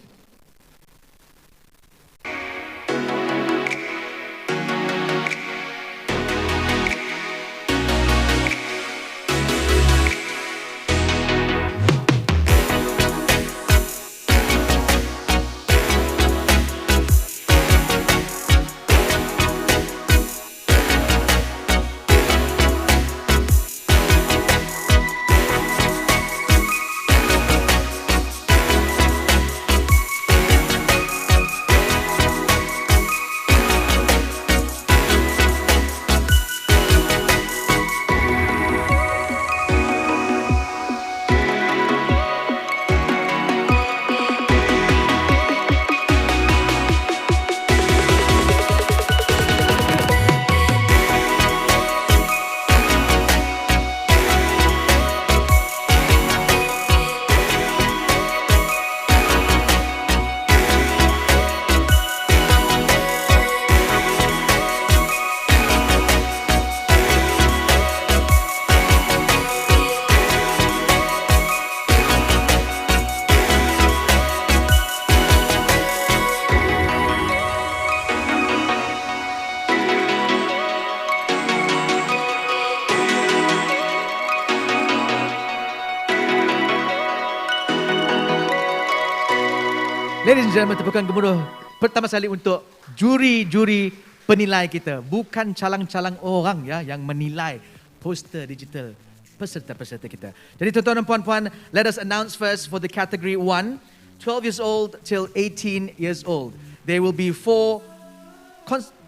Ladies and gentlemen, tepukan gemuruh pertama sekali untuk juri-juri penilai kita. Bukan calang-calang orang, ya, yang menilai poster digital peserta-peserta kita. Jadi tuan-tuan dan puan-puan, let us announce first for the category 1, 12 years old till 18 years old. There will be 4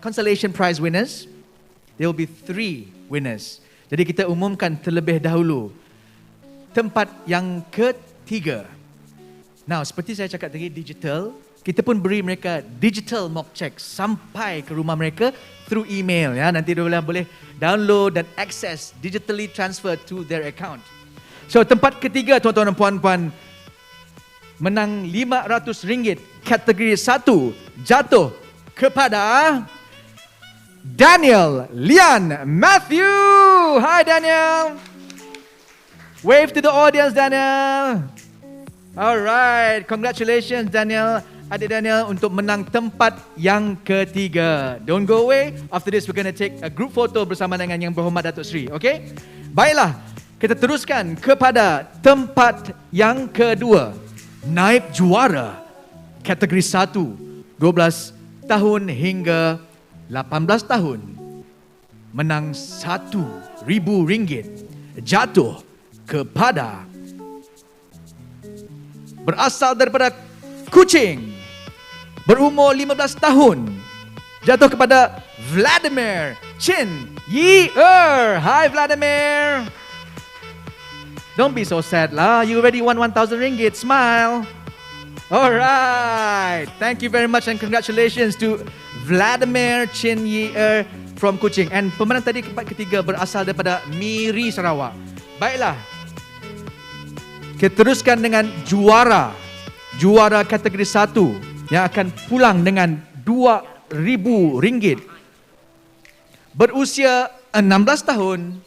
consolation prize winners. There will be 3 winners. Jadi kita umumkan terlebih dahulu tempat yang ketiga. Now, seperti saya cakap tadi, digital, kita pun beri mereka digital mock check sampai ke rumah mereka through email, ya. Nanti dia boleh download dan access, digitally transfer to their account. So, tempat ketiga tuan-tuan dan puan-puan menang RM500. Kategori 1 jatuh kepada Daniel Lian Matthew. Hi Daniel. Wave to the audience, Daniel. Alright, congratulations Daniel, adik Daniel, untuk menang tempat yang ketiga. Don't go away. After this, we're going to take a group photo bersama dengan Yang Berhormat Datuk Seri. Okay? Baiklah, Kita teruskan kepada tempat yang kedua. Naib juara kategori 1, 12 tahun hingga 18 tahun. Menang RM1,000. Jatuh kepada berasal daripada Kuching, berumur 15 tahun. Jatuh kepada Vladimir Chin Yi-er. Hi Vladimir. Don't be so sad lah. You already won RM1,000. Smile. Alright. Thank you very much and congratulations to Vladimir Chin Yi-er from Kuching. And pemenang tadi tempat ketiga berasal daripada Miri, Sarawak. Baiklah. Kita teruskan dengan juara kategori 1 yang akan pulang dengan RM2,000. Berusia 16 tahun.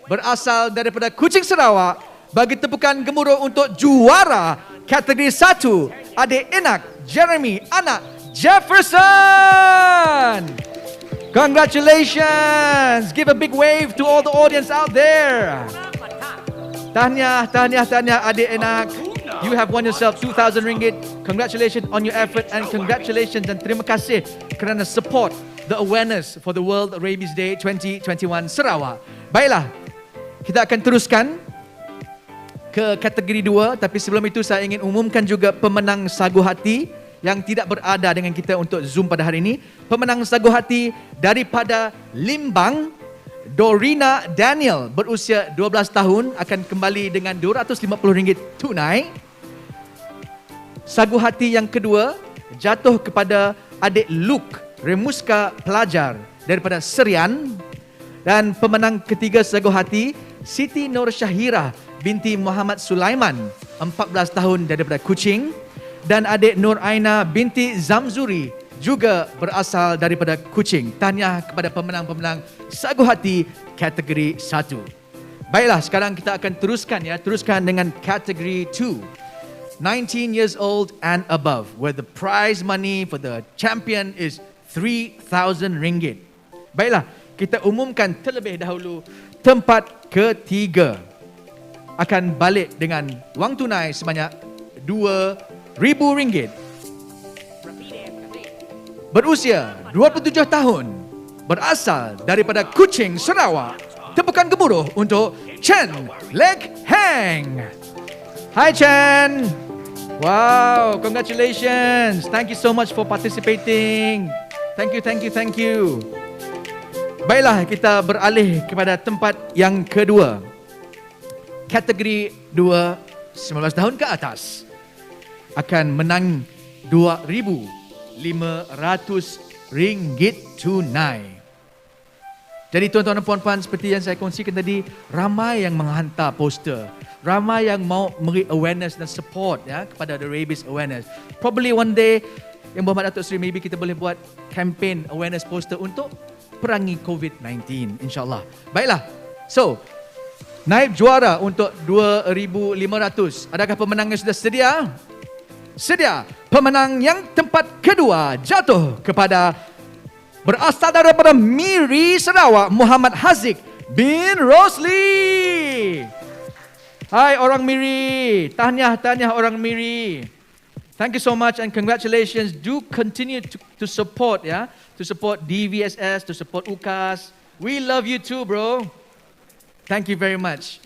Berasal daripada Kuching, Sarawak. Bagi tepukan gemuruh untuk juara kategori 1, adik Enak Jeremy anak Jefferson. Congratulations. Give a big wave to all the audience out there. Tahniah adik Enak. You have won yourself RM2,000. Congratulations on your effort and congratulations dan terima kasih kerana support the awareness for the World Rabies Day 2021 Sarawak. Baiklah, kita akan teruskan ke kategori 2. Tapi sebelum itu saya ingin umumkan juga pemenang sagu hati yang tidak berada dengan kita untuk Zoom pada hari ini. Pemenang sagu hati daripada Limbang, Dorina Daniel, berusia 12 tahun, akan kembali dengan RM250 tunai. Sagu hati yang kedua jatuh kepada adik Luke Remuska pelajar daripada Serian. Dan pemenang ketiga sagu hati Siti Nur Syahira binti Muhammad Sulaiman, 14 tahun, daripada Kuching. Dan adik Nur Aina binti Zamzuri juga berasal daripada Kuching. Tahniah kepada pemenang-pemenang sagu hati kategori 1. Baiklah, sekarang kita akan teruskan dengan kategori 2. 19 years old and above, where the prize money for the champion is RM3,000. Baiklah, kita umumkan terlebih dahulu tempat ketiga akan balik dengan wang tunai sebanyak RM2,000. Berusia 27 tahun, berasal daripada Kuching, Sarawak. Tepukan gemuruh untuk Chen Lek Heng. Hi Chen. Wow, congratulations. Thank you so much for participating. Thank you. Baiklah, kita beralih kepada tempat yang kedua. Kategori 2, 19 tahun ke atas, akan menang RM2,500 tunai. Jadi tuan-tuan dan puan-puan, seperti yang saya kongsikan tadi, ramai yang menghantar poster, ramai yang mau memberi awareness dan support kepada the rabies awareness. Probably one day, Yang Berhormat Datuk Seri, maybe kita boleh buat campaign awareness poster untuk perangi COVID-19, insyaAllah. Baiklah, so naib juara untuk RM2,500. Adakah pemenangnya sudah sedia? Sedia. Pemenang yang tempat kedua jatuh kepada berasal daripada Miri, Sarawak, Muhammad Haziq bin Rosli. Hai orang Miri, tahniah orang Miri. Thank you so much and congratulations. Do continue to support, to support DVSS, to support UKAS. We love you too, bro. Thank you very much.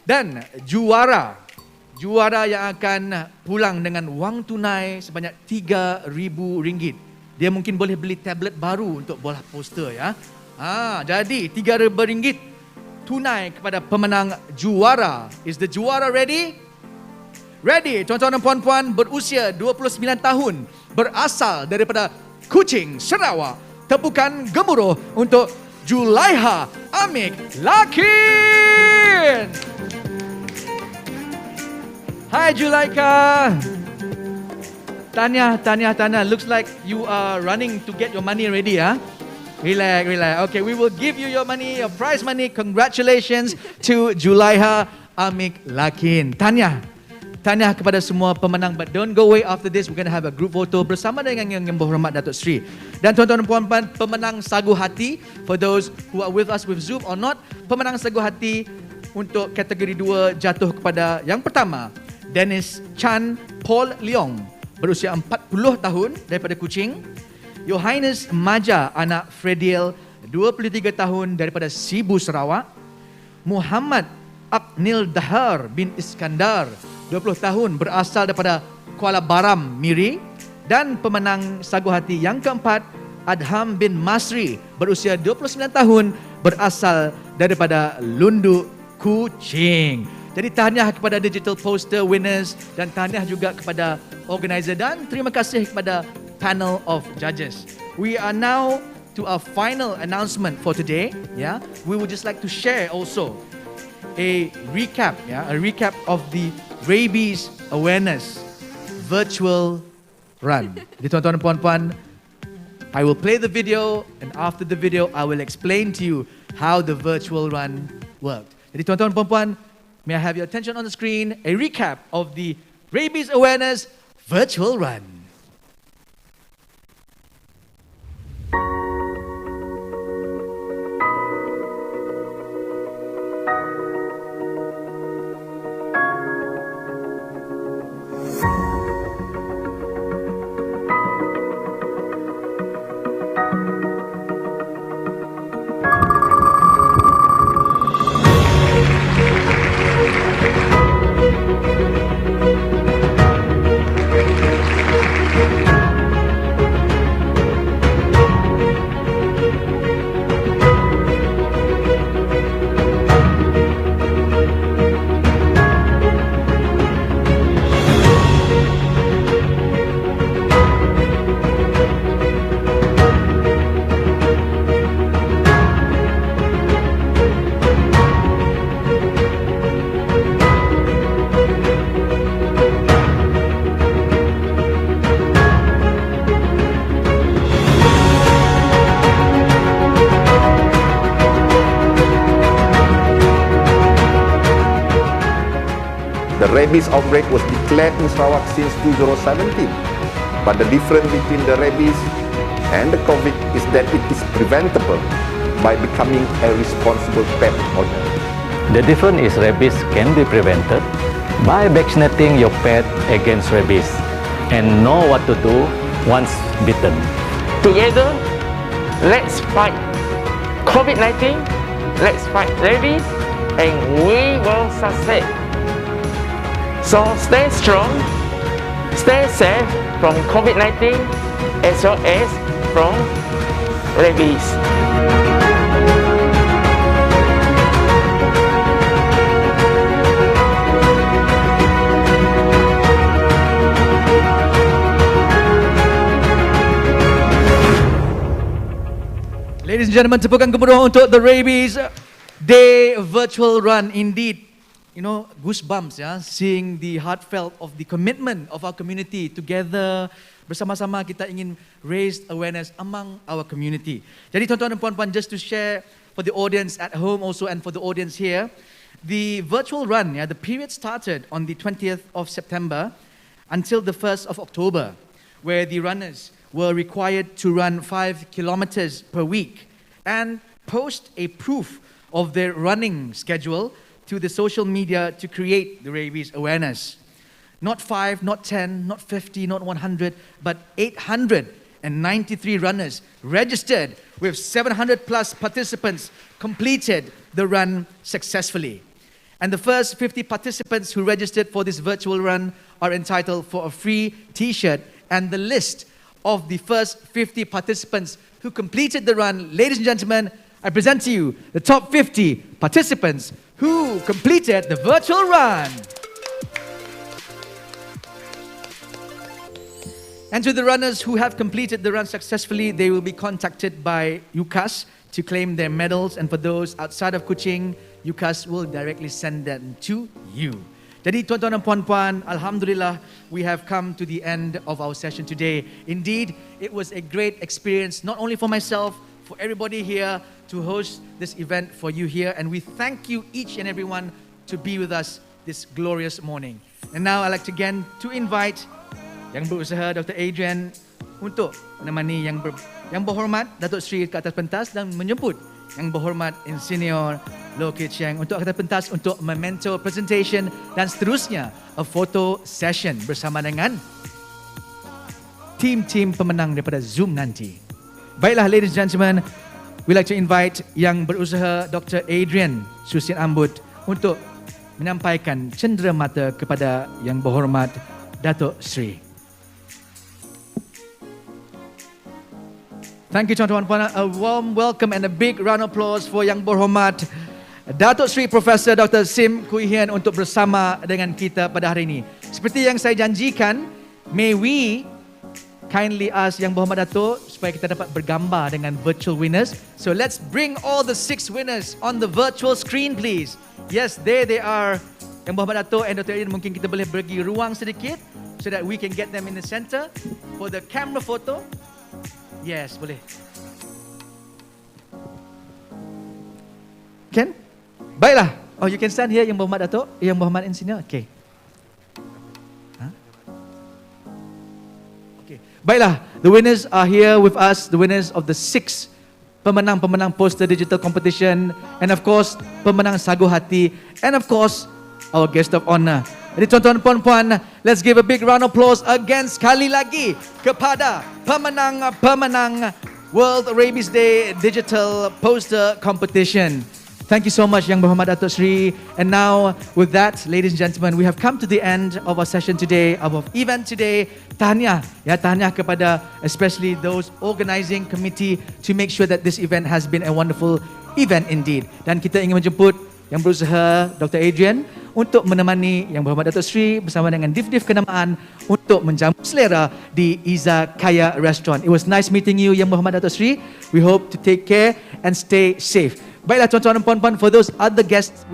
Dan juara yang akan pulang dengan wang tunai sebanyak RM3,000. Dia mungkin boleh beli tablet baru untuk bola poster jadi RM3,000 tunai kepada pemenang juara. Is the juara ready? Ready, tuan-tuan dan puan-puan, berusia 29 tahun, berasal daripada Kuching, Sarawak. Tepukan gemuruh untuk Julaiha Amik Lakin. Hai Julaika. Tanya. Looks like you are running to get your money ready, Relax. Okay, we will give you your money, your prize money. Congratulations to Julaiha Amik Lakin. Tanya, tahniah kepada semua pemenang. But don't go away after this. We're going to have a group photo bersama dengan Yang Berhormat Datuk Seri. Dan tuan-tuan dan puan-puan, pemenang sagu hati, for those who are with us with Zoom or not, pemenang sagu hati untuk kategori 2 jatuh kepada yang pertama, Dennis Chan Paul Leong, berusia 40 tahun daripada Kuching. Your Highness Maja anak Frediel, 23 tahun daripada Sibu, Sarawak. Muhammad Aknil Dahar bin Iskandar, 20 tahun, berasal daripada Kuala Baram, Miri. Dan pemenang sagu hati yang keempat, Adham bin Masri, berusia 29 tahun, berasal daripada Lundu, Kuching. Jadi tahniah kepada digital poster winners dan tahniah juga kepada organizer dan terima kasih kepada panel of judges. We are now to our final announcement for today. Yeah, we would just like to share also a recap. Yeah, a recap of the Rabies Awareness Virtual Run. Jadi tuan-tuan dan puan-puan, I will play the video and after the video I will explain to you how the virtual run worked. Jadi tuan-tuan dan puan-puan, may I have your attention on the screen, a recap of the Rabies Awareness Virtual Run. The rabies outbreak was declared in Sarawak since 2017. But the difference between the rabies and the COVID is that it is preventable by becoming a responsible pet owner. The difference is rabies can be prevented by vaccinating your pet against rabies and know what to do once bitten. Together, let's fight COVID-19, let's fight rabies, and we will succeed. So stay strong, stay safe from COVID-19 as well as from rabies. Ladies and gentlemen, tepukan gemuruh untuk the Rabies Day Virtual Run. Indeed, you know, goosebumps, yeah, seeing the heartfelt of the commitment of our community together. Bersama-sama kita ingin raise awareness among our community. Jadi tuan-tuan dan puan-puan, just to share for the audience at home also and for the audience here, the virtual run, yeah, the period started on the 20th of September until the 1st of October, where the runners were required to run 5 kilometers per week and post a proof of their running schedule to the social media to create the rabies awareness. Not 5, not 10, not 50, not 100, but 893 runners registered with 700 plus participants completed the run successfully. And the first 50 participants who registered for this virtual run are entitled for a free t-shirt, and the list of the first 50 participants who completed the run, ladies and gentlemen, I present to you the top 50 participants who completed the virtual run. And to the runners who have completed the run successfully, they will be contacted by UCAS to claim their medals. And for those outside of Kuching, UCAS will directly send them to you. Jadi tuan-tuan dan puan-puan, Alhamdulillah, we have come to the end of our session today. Indeed, it was a great experience, not only for myself, for everybody here, to host this event for you here. And we thank you each and everyone to be with us this glorious morning. And now I'd like to again to invite Yang Berusaha Dr. Adrian untuk menemani Yang Berhormat Datuk Seri ke atas pentas dan menjemput Yang Berhormat Insinyur Loh Kee Chieng untuk atas pentas untuk memento presentation dan seterusnya a photo session bersama dengan tim-tim pemenang daripada Zoom nanti. Baiklah, ladies and gentlemen, we'd like to invite Yang Berusaha Dr. Adrian Susin Ambut untuk menyampaikan cenderamata kepada Yang Berhormat Datuk Seri. Thank you tuan-tuan dan puan. A warm welcome and a big round of applause for Yang Berhormat Datuk Seri Profesor Dr. Sim Kui Hian untuk bersama dengan kita pada hari ini. Seperti yang saya janjikan, may we kindly ask Yang Berhormat Datuk supaya kita dapat bergambar dengan virtual winners. So let's bring all the 6 winners on the virtual screen please. Yes, there they are. Yang Berhormat Datuk and Dr. Adrian, mungkin kita boleh bagi ruang sedikit so that we can get them in the center for the camera photo. Yes, boleh. Can? Baiklah. Oh, you can stand here, Yang Berhormat Datuk, Yang Berhormat Insinyur. Okay. Okay. Baiklah, the winners are here with us, the winners of the 6 pemenang-pemenang poster digital competition, and of course, pemenang Sagu Hati, and of course, our guest of honor. Jadi tuan-tuan dan puan-puan, let's give a big round of applause again sekali lagi kepada pemenang-pemenang World Rabies Day Digital Poster Competition. Thank you so much Yang Berhormat Datuk Seri. And now with that, ladies and gentlemen, we have come to the end of our session today, of our event today. Tahniah, tahniah kepada especially those organising committee to make sure that this event has been a wonderful event indeed. Dan kita ingin menjemput Yang Berusaha Dr. Adrian untuk menemani Yang Berhormat Datuk Seri bersama dengan div-div kenamaan untuk menjamu selera di Iza Kaya Restaurant. It was nice meeting you Yang Berhormat Datuk Seri. We hope to take care and stay safe. Baiklah tuan-tuan dan puan-puan, for those other guests